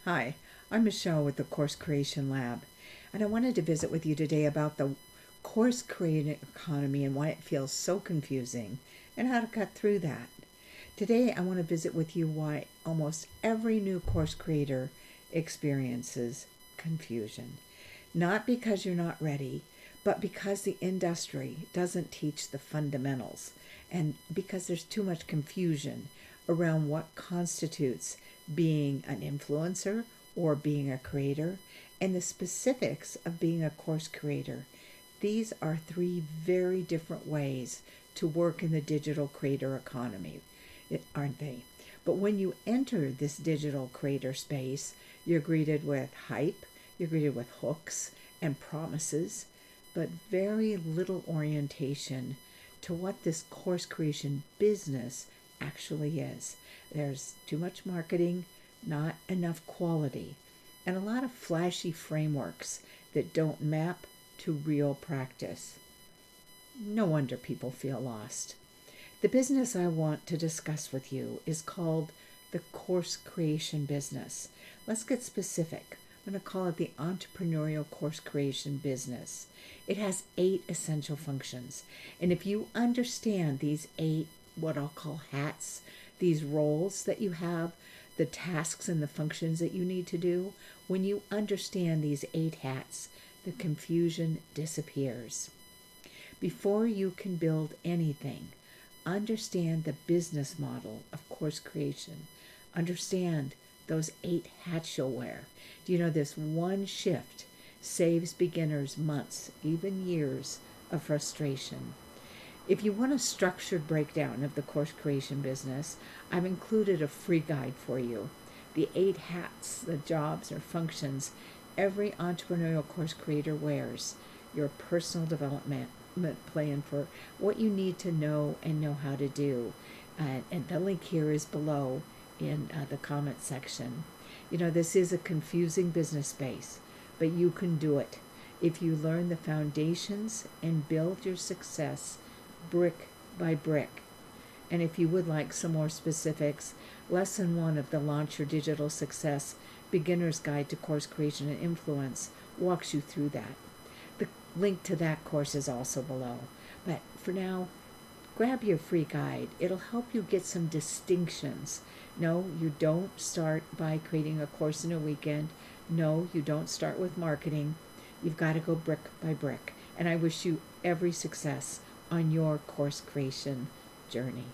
Hi, I'm Michelle with the Course Creation Lab, and I wanted to visit with you today about the course creating economy and why it feels so confusing and how to cut through that. Today, I want to visit with you why almost every new course creator experiences confusion. Not because you're not ready, but because the industry doesn't teach the fundamentals and because there's too much confusion around what constitutes being an influencer or being a creator and the specifics of being a course creator. These are three very different ways to work in the digital creator economy, aren't they? But when you enter this digital creator space, you're greeted with hype, you're greeted with hooks and promises, but very little orientation to what this course creation business actually is. There's too much marketing, not enough quality, and a lot of flashy frameworks that don't map to real practice. No wonder people feel lost. The business I want to discuss with you is called the course creation business. Let's get specific. I'm going to call it the entrepreneurial course creation business. It has 8 essential functions. And if you understand these 8, what I'll call hats, these roles that you have, the tasks and the functions that you need to do, when you understand these 8 hats, the confusion disappears. Before you can build anything, understand the business model of course creation. Understand those 8 hats you'll wear. Do you know this one shift saves beginners months, even years of frustration? If you want a structured breakdown of the course creation business, I've included a free guide for you. The 8 hats, the jobs or functions every entrepreneurial course creator wears. Your personal development plan for what you need to know and know how to do. And the link here is below in the comment section. You know, this is a confusing business space, but you can do it if you learn the foundations and build your success brick by brick. And if you would like some more specifics, Lesson 1 of the Launch Your Digital Success Beginner's Guide to Course Creation and Influence walks you through that. The link to that course is also below. But for now, grab your free guide. It'll help you get some distinctions. No, you don't start by creating a course in a weekend. No, you don't start with marketing. You've got to go brick by brick. And I wish you every success on your course creation journey.